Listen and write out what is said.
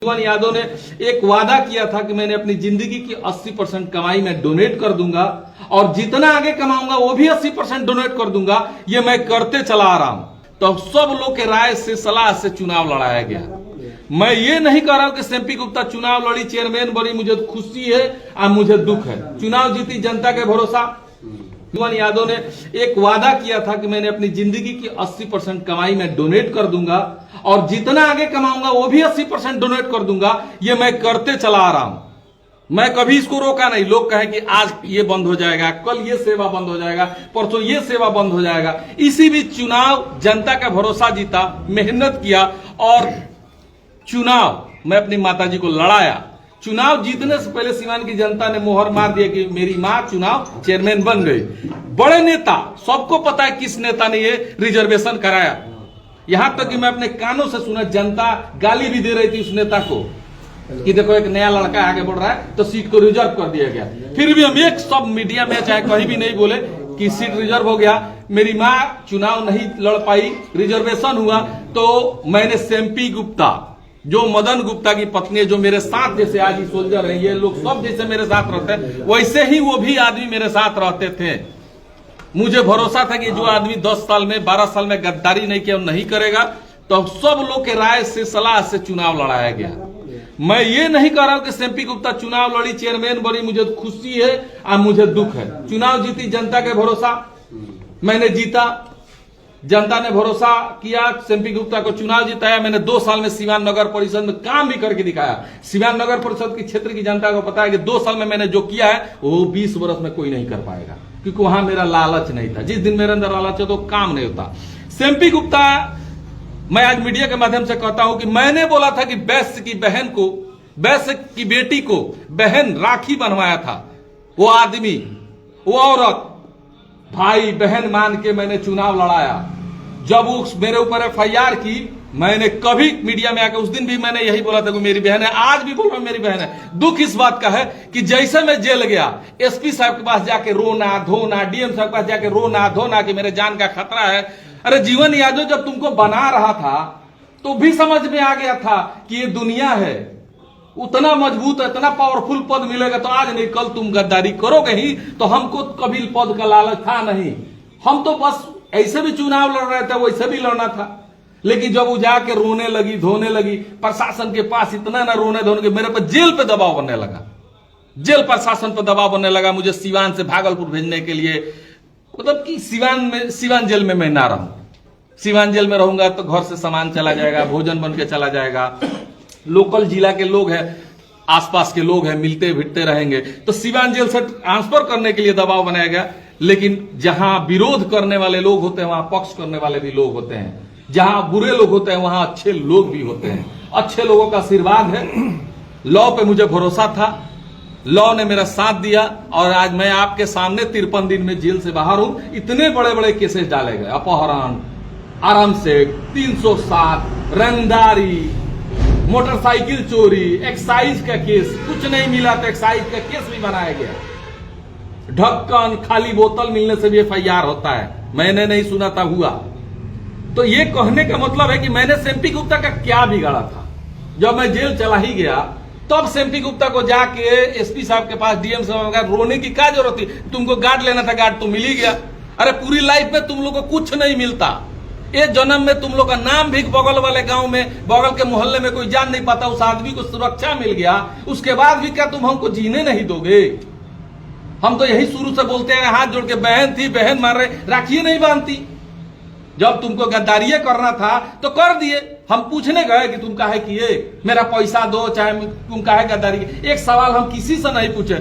यादव ने एक वादा किया था कि मैंने अपनी जिंदगी की 80% कमाई में डोनेट कर दूंगा और जितना आगे कमाऊंगा वो भी 80% डोनेट कर दूंगा। ये मैं करते चला आ रहा हूं। तो सब लोग के राय से सलाह से चुनाव लड़ाया गया। मैं ये नहीं कह रहा हूं कि सेम्पी गुप्ता चुनाव लड़ी, चेयरमैन बनी, मुझे खुशी है और मुझे दुख है। चुनाव जीती जनता के भरोसा। यादव ने एक वादा किया था कि मैंने अपनी जिंदगी की 80% कमाई में डोनेट कर दूंगा और जितना आगे कमाऊंगा वो भी 80% डोनेट कर दूंगा। ये मैं करते चला आ रहा हूं। मैं कभी इसको रोका नहीं। लोग कहें कि आज ये बंद हो जाएगा, कल ये सेवा बंद हो जाएगा, परसों ये सेवा बंद हो जाएगा। इसी बीच चुनाव जनता का भरोसा जीता, मेहनत किया और चुनाव मैं अपनी माताजी को लड़ाया। चुनाव जीतने से पहले सीवान की जनता ने मोहर मार दिया कि मेरी मां चुनाव चेयरमैन बन गई। बड़े नेता, सबको पता है किस नेता ने ये रिजर्वेशन कराया। यहां तक कि मैं अपने कानों से सुना, जनता गाली भी दे रही थी उस नेता को कि देखो एक नया लड़का आगे बढ़ रहा है तो सीट को रिजर्व कर दिया गया। फिर भी हम एक सब मीडिया में चाहे कहीं भी नहीं बोले कि सीट रिजर्व हो गया। मेरी मां चुनाव नहीं लड़ पाई, रिजर्वेशन हुआ। तो मैंने सेम्पी गुप्ता, जो मदन गुप्ता की पत्नी है, जो मेरे साथ जैसे आज ही सोल्जर है, ये लोग सब जैसे मेरे साथ रहते हैं, वैसे ही वो भी आदमी मेरे साथ रहते थे। मुझे भरोसा था कि जो आदमी 10 साल में 12 साल में गद्दारी नहीं किया, नहीं करेगा। तो सब लोग के राय से सलाह से चुनाव लड़ाया गया। मैं ये नहीं कह रहा हूं कि सेम्पी गुप्ता चुनाव लड़ी, चेयरमैन बनी, मुझे खुशी है और मुझे दुख है। चुनाव जीती जनता के भरोसा। मैंने जीता, जनता ने भरोसा किया, सेम्पी गुप्ता को चुनाव जिताया। मैंने 2 साल में सीवान नगर परिषद में काम भी करके दिखाया। सीवान नगर परिषद की क्षेत्र की जनता को पता है कि 2 साल में मैंने जो किया है वो 20 वर्ष में कोई नहीं कर पाएगा, क्योंकि वहां मेरा लालच नहीं था। जिस दिन मेरे अंदर लालच है तो काम नहीं होता। सेम्पी गुप्ता, मैं आज मीडिया के माध्यम से कहता हूं कि मैंने बोला था कि वैश्य की बहन को, वैश्य की बेटी को बहन राखी बनवाया था। वो आदमी, वो औरत भाई बहन मान के मैंने चुनाव लड़ाया। जब उस मेरे ऊपर FIR की, मैंने कभी मीडिया में आकर, उस दिन भी मैंने यही बोला था कि मेरी बहन है, आज भी बोल रहा हूं मेरी बहन है। दुख इस बात का है कि जैसे मैं जेल गया, SP साहब के पास जाके रोना धोना, DM साहब के पास जाके रोना धोना कि मेरे जान का खतरा है। अरे जीवन यादव जब तुमको बना रहा था तो भी समझ में आ गया था कि ये दुनिया है, उतना मजबूत, इतना पावरफुल पद मिलेगा तो आज नहीं कल तुम गद्दारी करोगे ही। तो हमको कभी पद का लालच था नहीं। हम तो बस ऐसे भी चुनाव लड़ रहे थे, वैसे भी लड़ना था। लेकिन जब वो जाके रोने लगी, धोने लगी, प्रशासन के पास इतना ना रोने धोने के मेरे पर जेल पे दबाव बनने लगा। जेल प्रशासन पर दबाव बनने लगा मुझे सीवान से भागलपुर भेजने के लिए। मतलब कि सीवान जेल में मैं ना रहूं। सीवान जेल में रहूंगा तो घर से सामान चला जाएगा, भोजन बन के चला जाएगा। लोकल जिला के लोग हैं, आसपास के लोग हैं, मिलते भिड़ते रहेंगे। तो सीवान जेल से ट्रांसफर करने के लिए दबाव बनाया गया। लेकिन जहां विरोध करने वाले लोग होते हैं वहां पक्ष करने वाले भी लोग होते हैं। जहां बुरे लोग होते हैं वहां अच्छे लोग भी होते हैं। अच्छे लोगों का आशीर्वाद है। लॉ पे मुझे भरोसा था, लॉ ने मेरा साथ दिया और आज मैं आपके सामने 53 दिन में जेल से बाहर हूं। इतने बड़े बड़े केसेस डाले गए, अपहरण, आरामसेट, 307, रंगदारी, मोटरसाइकिल चोरी, एक्साइज का केस, कुछ नहीं मिला तो एक्साइज का केस भी बनाया गया। ढक्कन, खाली बोतल मिलने से भी FIR होता है, मैंने नहीं सुना था, हुआ। तो ये कहने का मतलब है कि मैंने सेम्पी गुप्ता का क्या बिगाड़ा था। जब मैं जेल चला ही गया तब सेम्पी गुप्ता को जाके SP साहब के पास, DM साहब, रोने की क्या जरूरत थी? तुमको गार्ड लेना था, गार्ड तो मिल ही गया। अरे पूरी लाइफ में तुम लोग को कुछ नहीं मिलता। ये जन्म में तुम लोग का नाम भी बगल वाले गांव में, बगल के मोहल्ले में कोई जान नहीं पाता, उस आदमी को सुरक्षा मिल गया। उसके बाद भी क्या तुम हमको जीने नहीं दोगे? हम तो यही शुरू से बोलते हैं, हाथ जोड़ के बहन थी, बहन मार रहे, राखी नहीं बांधती। जब तुमको गद्दारिये करना था तो कर दिए। हम पूछने गए कि तुम काहे किए, मेरा पैसा दो, चाहे तुम काहे गद्दारी। एक सवाल हम किसी से नहीं पूछे।